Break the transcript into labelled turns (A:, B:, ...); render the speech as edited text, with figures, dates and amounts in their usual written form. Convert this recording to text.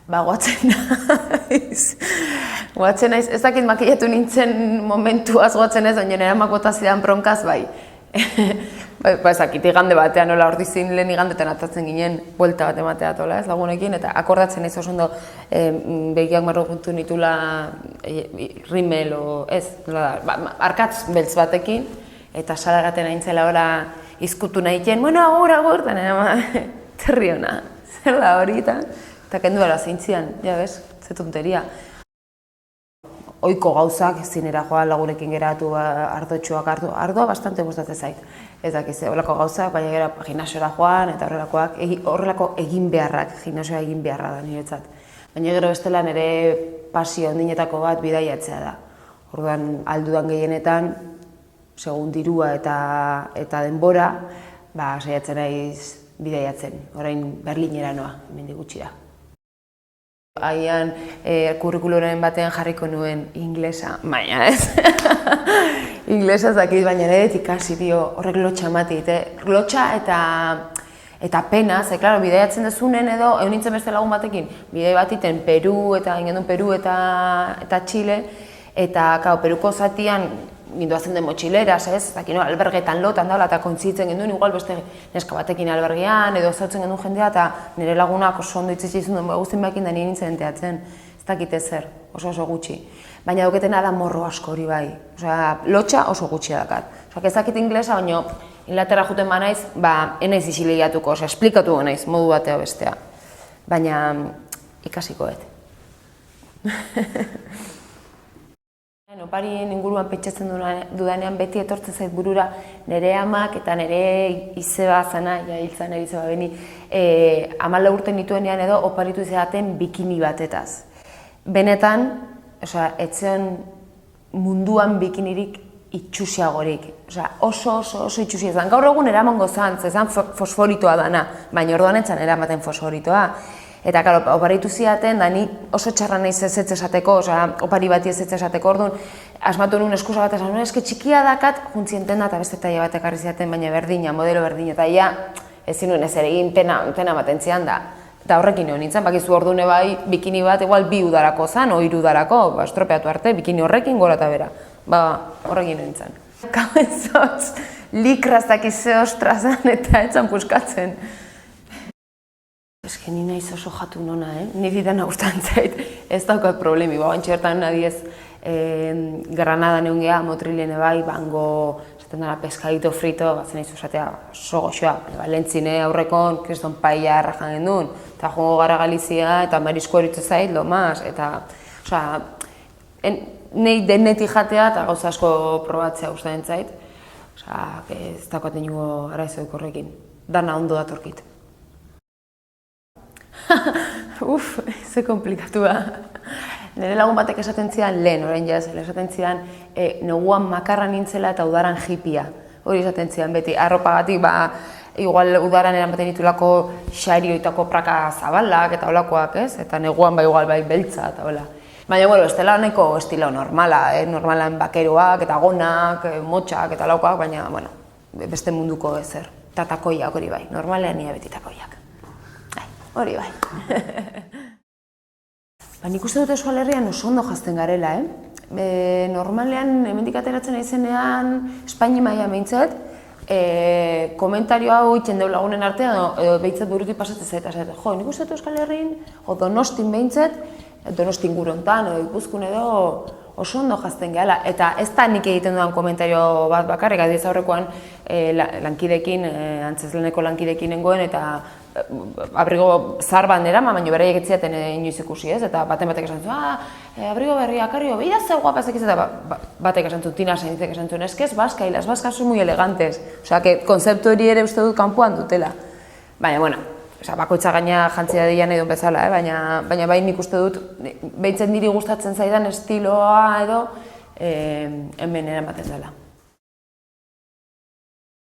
A: Ba, guatzen naiz. Guatzen naiz, ez dakit makillatu nintzen momentuaz guatzen ez, baina nera makota zidan bronkaz, bai. Ba, ez dakit, igande batean, nola ordizin lehen igandetan atatzen ginen, buelta bat ematea tola, ez lagunekin, eta akordatzen naiz oso ondo begiak marroguntu nitula rimel, ez, arkatz beltz batekin, eta salagaten aintzela ora izkutu nahiten, bueno, agur, eta nera terri hona, zer da hori, eta kendu gara zeintzian, ja bez, ze tonteria. Oiko gauzak, zinera joan lagunekin geratu ardotxoak, ardoa bastante gustatzen zait. Ez dakiz, horrelako gauzak, baina gero gimnasiora joan, eta horrelako egin beharrak, gimnasioa egin beharra da niretzat. Baina gero bestela nire pasio handinetako bat bidaiatzea da. Orduan, aldudan gehienetan, segun dirua eta denbora, saiatzen naiz bidaiatzen. Orain Berlinera noa, hemendik gutxira. Agian kurrikuluren batean jarriko nuen inglesa, baina ez. Inglesa ez dakit, baina nire ikasi dio horrek lotxa ematit. Lotxa eta pena, ze, klaro, bidaiatzen dezunen edo, egon nintzen beste lagun batekin, bidai bat iten Peru eta Txile, eta Peruko zatian ginduazen den motxileraz, ez, albergetan lotan daula eta kontzitzen genduen, igual beste neska batekin albergean, edo zautzen genduen jendea, eta nire lagunak oso ondo itzitsi izun duen guztien bakin da nire nintzen enteatzen, ez dakit ezer, oso gutxi. Baina dauketena da morro asko hori bai, lotxa oso gutxi dakat. Ez dakit inglesa, baina Inglaterra juten ba naiz, enaiz isileiatuko, esplikatu naiz modu batea bestea. Baina ikasikoet. Oparien inguruan pentsatzen dudanean beti etortzen zait burura nire amak eta nire izeba zana, hiltzan nire izeba beni, 14 urte nituenean edo oparitu izaten bikini batetaz. Benetan, etzeon munduan bikinirik itxusiagorik. Oso itxusia zan. Gaur egun eramango zan, zezan fosforitoa dana, baina orduan etzan eramaten fosforitoa. Eta, karo, oparitu ziaten, da ni oso txarra nahiz ez esateko, opari bati ez esateko, orduan, asmatu nuen eskusa bat esan, eske txikia dakat, juntzienten da, eta beste taia bat ekarri ziaten, baina berdina, modelo berdina, eta ia, ezin nuen ez ere egin pena ematen zian da. Eta horrekin egon nintzen, bakizu orduan bai, bikini bat, igual 2 udarako zan, o 3 udarako, estropeatu arte, bikini horrekin gora eta bera. Horrekin egon nintzen. Kabezotz, likrazak ize ostrazan eta etzan puskatzen. Eske ni naiz oso jatu nona, niri dana gustatzen zait, ez daukat problemi. Bantxe bertan nadiez Granadan egon geha, Motrilene bai, bango, esaten dara pescadito frito, batzen naiz usatea oso goxoa. Valentzine aurrekon, kriston paella errajan gendun, eta joango gara Galizia, eta marisko eritzen zait, lomaz, eta, nahi denetik jatea eta gauza asko probatzea gustatzen zait. Ez daukat enugo arazoik horrekin, dana ondo datorkit. Ze komplikatua. Nire lagun batek esaten zidan lehen, orain jazela, esaten zidan neguan makarra nintzela eta udaran hipia. Hori esaten zidan beti, arropagatik, igual udaran eramaten ditulako xarioitako praka zabalak eta holakoak, ez? Eta neguan igual beltza eta hola. Baina, bueno, estela nahiko estilo normala, normalan bakeroak eta gonak, motxak eta holakoak, baina, bueno, beste munduko ezer. Eta takoiak hori bai, normalean nire beti takoiak. Hori bai. Nik uste dut Euskal Herrian oso ondo jazten garela, Normalean, hemendik ateratzen naizenean, Espaini maila behintzat, komentario hau itzen deu lagunen artean, edo behintzat burutik pasatzen zait, jo, nik uste dut Euskal Herrian, o Donostin behintzat, Donostin gurontan, edo Ipuzkun edo, oso ondo jazten gehala, eta ez da nik egiten dudan komentario bat bakarrik, adiez aurrekoan lankidekin, antzezleneko lankidekin nengoen, eta abrigo zahar bat nera, baina beraiek ez ziaten inoiz ikusi, ez? Eta baten batek esan zuen, abrigo berriak, arrio, beira ze guapaz ekiz, eta batek esan zuen, Tina Sainzek esan zuen, es que es vasca, y las vascas son muy elegantes. Osea, que konzeptu hori ere uste dut kanpoan dutela. Baina, bueno, bakoitza gaina jantzia dira nahi duen bezala, baina bai nik uste dut, behintzen niri gustatzen zaidan estiloa edo hemen eramaten dela.